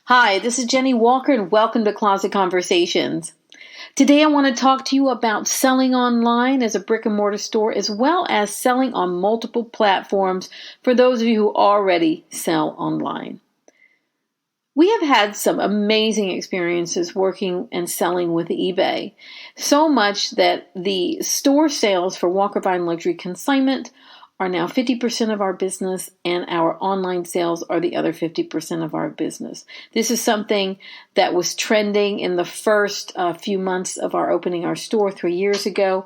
Hi, this is Jennie Walker and welcome to Closet Conversations. Today I want to talk to you about selling online as a brick and mortar store as well as selling on multiple platforms for those of you who already sell online. We have had some amazing experiences working and selling with eBay, so much that the store sales for Viden Luxury Consignment are now 50% of our business, and our online sales are the other 50% of our business. This is something that was trending in the first few months of our opening our store 3 years ago.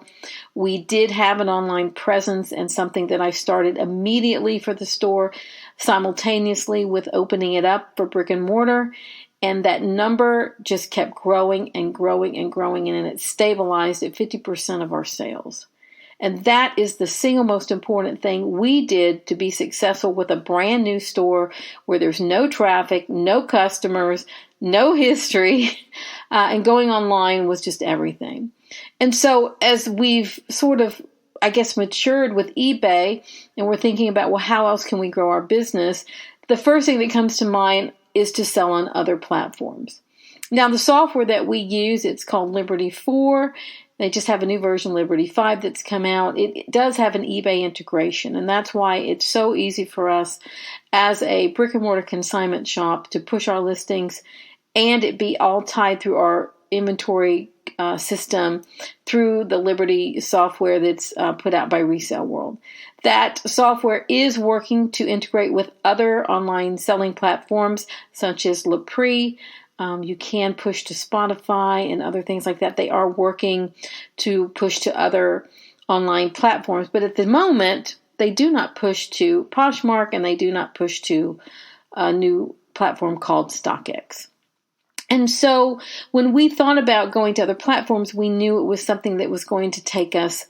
We did have an online presence and something that I started immediately for the store, simultaneously with opening it up for brick and mortar. And that number just kept growing and growing and growing, and it stabilized at 50% of our sales. And that is the single most important thing we did to be successful with a brand new store where there's no traffic, no customers, no history, and going online was just everything. And so as we've sort of, matured with eBay and we're thinking about, well, how else can we grow our business? The first thing that comes to mind is to sell on other platforms. Now, the software that we use, it's called Liberty 4. They just have a new version, Liberty 5, that's come out. It does have an eBay integration, and that's why it's so easy for us as a brick and mortar consignment shop to push our listings and it be all tied through our inventory system through the Liberty software that's put out by Resale World. That software is working to integrate with other online selling platforms such as Leprix. You can push to Spotify and other things like that. They are working to push to other online platforms. But at the moment, they do not push to Poshmark and they do not push to a new platform called StockX. And so when we thought about going to other platforms, we knew it was something that was going to take us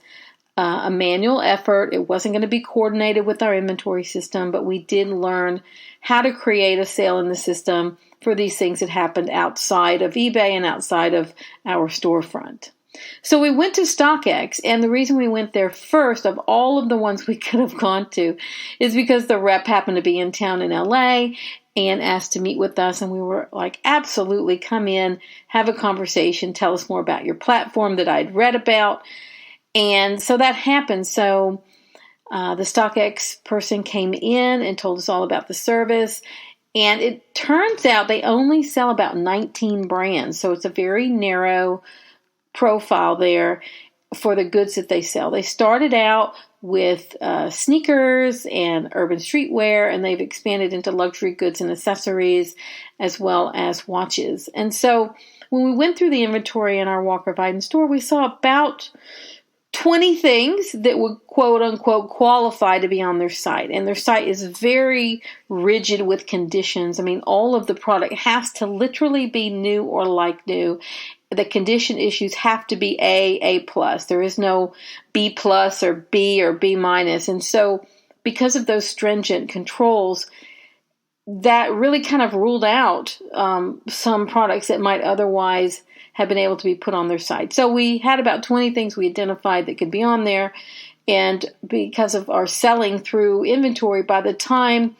a manual effort. It wasn't going to be coordinated with our inventory system, but we did learn how to create a sale in the system for these things that happened outside of eBay and outside of our storefront. So we went to StockX, and the reason we went there first of all of the ones we could have gone to is because the rep happened to be in town in LA and asked to meet with us, and we were like, absolutely, come in, have a conversation, tell us more about your platform that I'd read about. And so that happened. So the StockX person came in and told us all about the service. And it turns out they only sell about 19 brands. So it's a very narrow profile there for the goods that they sell. They started out with sneakers and urban streetwear, and they've expanded into luxury goods and accessories as well as watches. And so when we went through the inventory in our Walker Viden store, we saw about 20 things that would quote unquote qualify to be on their site. And their site is very rigid with conditions. I mean, all of the product has to literally be new or like new. The condition issues have to be A plus. There is no B plus or B minus. And so because of those stringent controls, that really kind of ruled out some products that might otherwise have been able to be put on their site. So we had about 20 things we identified that could be on there. And because of our selling through inventory, by the time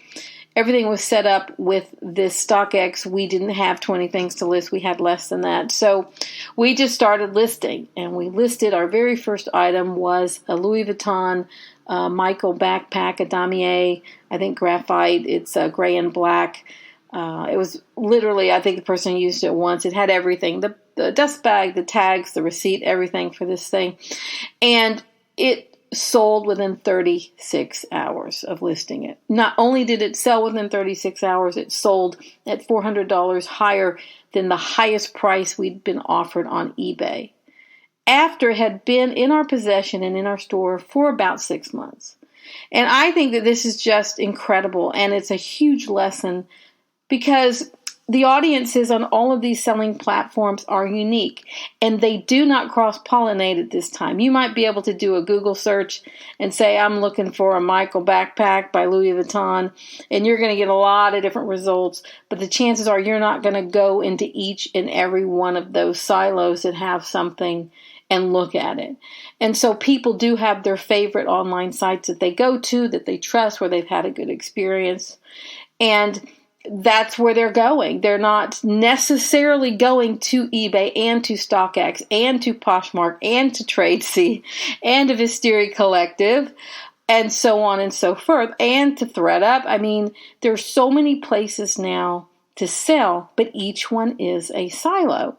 everything was set up with this StockX, we didn't have 20 things to list. We had less than that. So we just started listing. And we listed, our very first item was a Louis Vuitton Michael backpack, a damier, I think graphite. It's gray and black. It was literally, I think the person used it once. It had everything, the dust bag, the tags, the receipt, everything for this thing. And it sold within 36 hours of listing it. Not only did it sell within 36 hours, it sold at $400 higher than the highest price we'd been offered on eBay, after it had been in our possession and in our store for about 6 months. And I think that this is just incredible, and it's a huge lesson because the audiences on all of these selling platforms are unique, and they do not cross-pollinate at this time. You might be able to do a Google search and say, I'm looking for a Michael backpack by Louis Vuitton, and you're going to get a lot of different results, but the chances are you're not going to go into each and every one of those silos that have something and look at it. And so people do have their favorite online sites that they go to, that they trust, where they've had a good experience. And that's where they're going. They're not necessarily going to eBay and to StockX and to Poshmark and to Tradesy and to Visteria Collective and so on and so forth, and to ThreadUp. I mean, there's so many places now to sell, but each one is a silo.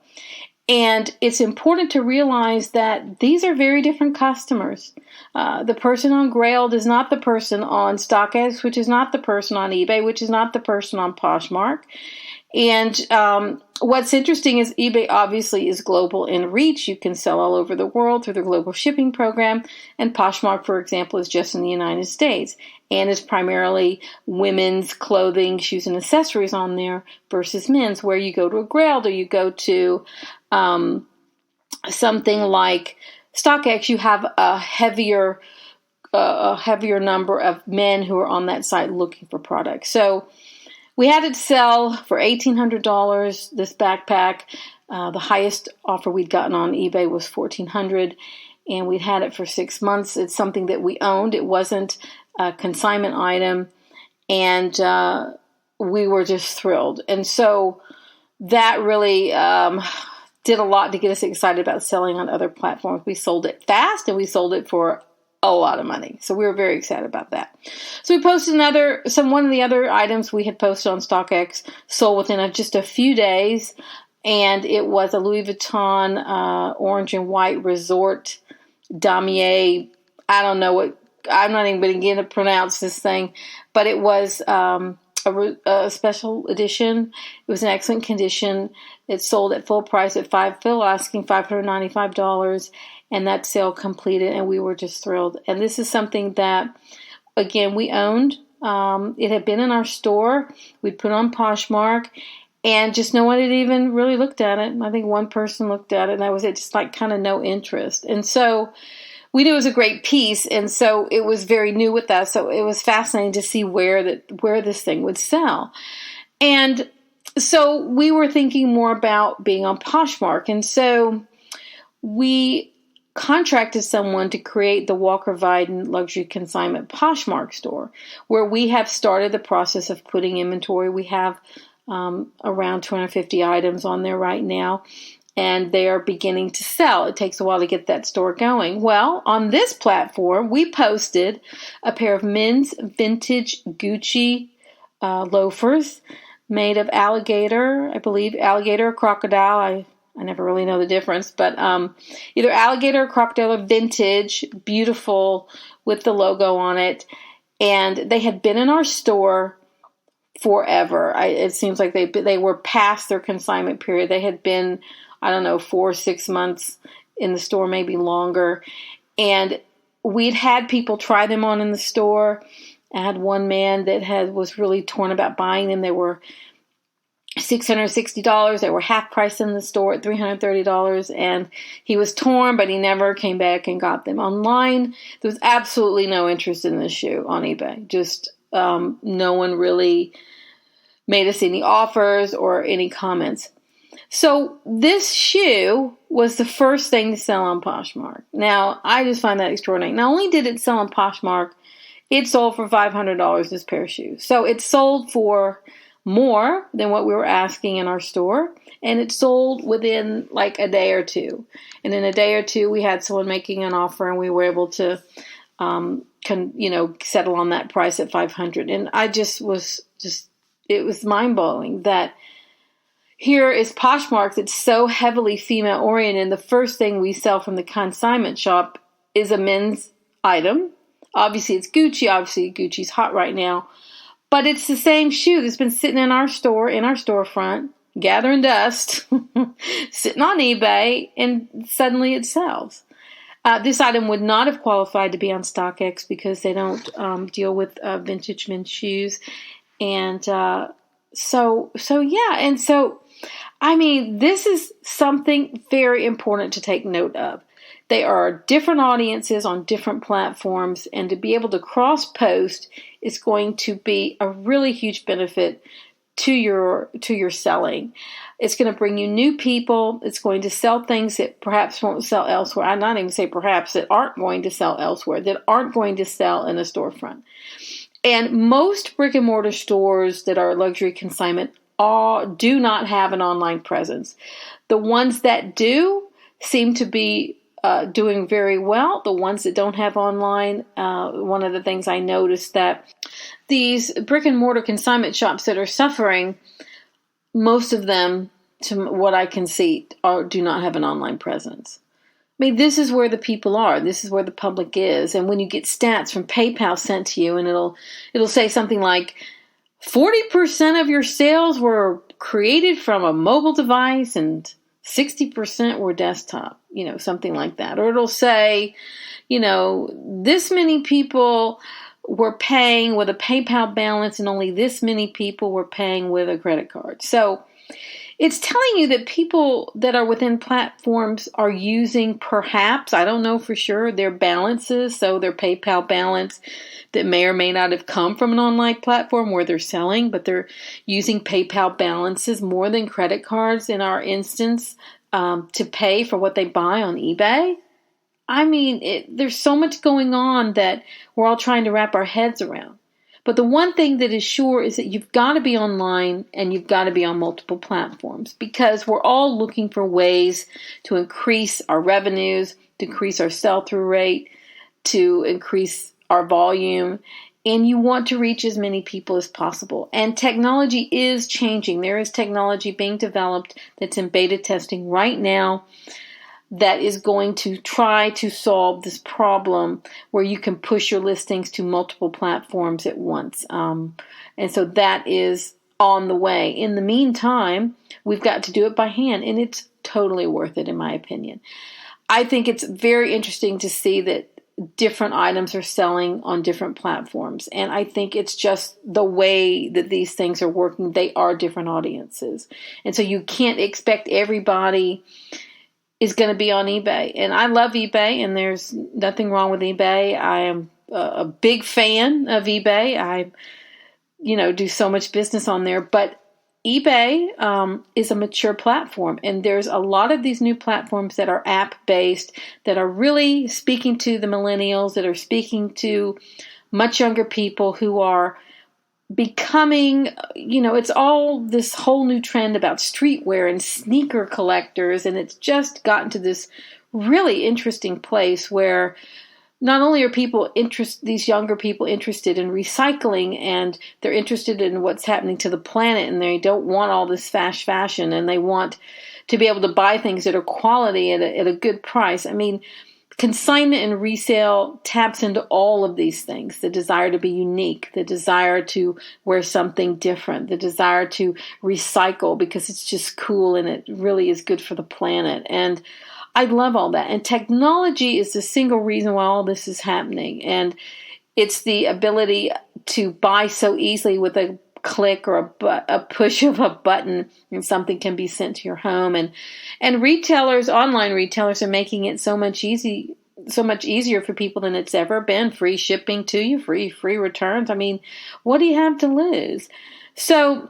And it's important to realize that these are very different customers. The person on Grailed is not the person on StockX, which is not the person on eBay, which is not the person on Poshmark. And what's interesting is eBay obviously is global in reach. You can sell all over the world through the global shipping program. And Poshmark, for example, is just in the United States and is primarily women's clothing, shoes, and accessories on there versus men's, where you go to a Grailed or you go to something like StockX, you have a heavier number of men who are on that site looking for products. So we had it sell for $1,800, this backpack. The highest offer we'd gotten on eBay was $1,400, and we'd had it for 6 months. It's something that we owned. It wasn't a consignment item, and we were just thrilled. And so that really did a lot to get us excited about selling on other platforms. We sold it fast, and we sold it for a lot of money. So we were very excited about that. So we posted one of the other items we had posted on StockX sold within just a few days. And it was a Louis Vuitton orange and white resort damier. I don't know what, I'm not even going to pronounce this thing, but it was a special edition. It was in excellent condition. It sold at full price at asking $595. And that sale completed, and we were just thrilled. And this is something that, again, we owned. It had been in our store. We'd put on Poshmark, and just no one had even really looked at it. I think one person looked at it, and that was it, just like kind of no interest. And so we knew it was a great piece, and so it was very new with us. So it was fascinating to see where this thing would sell. And so we were thinking more about being on Poshmark, and so we contracted someone to create the Walker Viden Luxury Consignment Poshmark store, where we have started the process of putting inventory. We have around 250 items on there right now, and they are beginning to sell. It takes a while to get that store going. Well, on this platform, we posted a pair of men's vintage Gucci loafers made of alligator, I believe, alligator or crocodile. I never really know the difference, but either alligator or crocodile or vintage, beautiful with the logo on it. And they had been in our store forever. It seems like they were past their consignment period. They had been, 4 or 6 months in the store, maybe longer. And we'd had people try them on in the store. I had one man that was really torn about buying them. They were $660. They were half price in the store at $330, and he was torn, but he never came back and got them. Online, there was absolutely no interest in this shoe on eBay. Just no one really made us any offers or any comments. So this shoe was the first thing to sell on Poshmark. Now, I just find that extraordinary. Not only did it sell on Poshmark, it sold for $500, this pair of shoes. So it sold for more than what we were asking in our store, and it sold within like a day or two. And in a day or two, we had someone making an offer, and we were able to, settle on that price at $500. And it was mind blowing that here is Poshmark that's so heavily female oriented. And the first thing we sell from the consignment shop is a men's item. Obviously, it's Gucci. Obviously, Gucci's hot right now. But it's the same shoe that's been sitting in our store, in our storefront, gathering dust, sitting on eBay, and suddenly it sells. This item would not have qualified to be on StockX because they don't deal with vintage men's shoes. And this is something very important to take note of. They are different audiences on different platforms, and to be able to cross-post is going to be a really huge benefit to your selling. It's going to bring you new people. It's going to sell things that perhaps won't sell elsewhere. I'm not even say perhaps, that aren't going to sell elsewhere, that aren't going to sell in a storefront. And most brick and mortar stores that are luxury consignment do not have an online presence. The ones that do seem to be doing very well. The ones that don't have online, one of the things I noticed that these brick and mortar consignment shops that are suffering, most of them, to what I can see, do not have an online presence. I mean, this is where the people are. This is where the public is. And when you get stats from PayPal sent to you, and it'll say something like 40% of your sales were created from a mobile device and 60% were desktop, something like that. Or it'll say, this many people were paying with a PayPal balance and only this many people were paying with a credit card. So it's telling you that people that are within platforms are using, perhaps, I don't know for sure, their balances, so their PayPal balance that may or may not have come from an online platform where they're selling, but they're using PayPal balances more than credit cards in our instance to pay for what they buy on eBay. I mean, there's so much going on that we're all trying to wrap our heads around. But the one thing that is sure is that you've got to be online and you've got to be on multiple platforms, because we're all looking for ways to increase our revenues, to increase our sell-through rate, to increase our volume, and you want to reach as many people as possible. And technology is changing. There is technology being developed that's in beta testing right now that is going to try to solve this problem where you can push your listings to multiple platforms at once. And so that is on the way. In the meantime, we've got to do it by hand, and it's totally worth it, in my opinion. I think it's very interesting to see that different items are selling on different platforms. And I think it's just the way that these things are working. They are different audiences. And so you can't expect everybody is going to be on eBay. And I love eBay, and there's nothing wrong with eBay. I am a big fan of eBay. I, do so much business on there. But eBay is a mature platform, and there's a lot of these new platforms that are app-based that are really speaking to the millennials, that are speaking to much younger people who are becoming, it's all this whole new trend about streetwear and sneaker collectors, and it's just gotten to this really interesting place where not only are these younger people interested in recycling, and they're interested in what's happening to the planet, and they don't want all this fast fashion, and they want to be able to buy things that are quality at a good price. I mean, consignment and resale taps into all of these things: the desire to be unique, the desire to wear something different, the desire to recycle because it's just cool and it really is good for the planet. And I love all that. And technology is the single reason why all this is happening. And it's the ability to buy so easily with a click or a push of a button, and something can be sent to your home. And online retailers are making it so much easier for people than it's ever been. Free shipping to you, free returns. I mean, what do you have to lose? So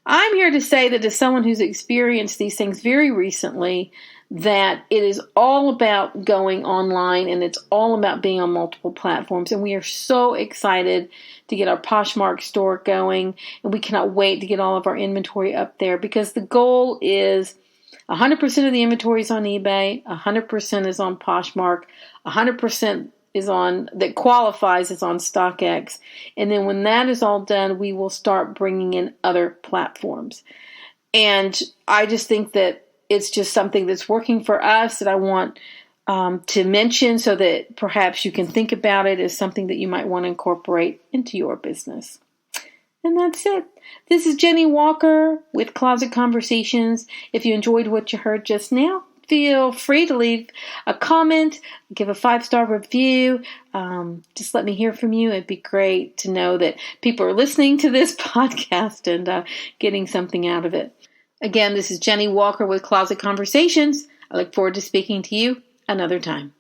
I'm here to say that as someone who's experienced these things very recently, that it is all about going online, and it's all about being on multiple platforms. And we are so excited to get our Poshmark store going, and we cannot wait to get all of our inventory up there, because the goal is 100% of the inventory is on eBay, 100% is on Poshmark, 100% that qualifies is on StockX. And then when that is all done, we will start bringing in other platforms. And I just think that it's just something that's working for us that I want to mention, so that perhaps you can think about it as something that you might want to incorporate into your business. And that's it. This is Jennie Walker with Closet Conversations. If you enjoyed what you heard just now, feel free to leave a comment, give a 5-star review. Just let me hear from you. It'd be great to know that people are listening to this podcast and getting something out of it. Again, this is Jennie Walker with Closet Conversations. I look forward to speaking to you another time.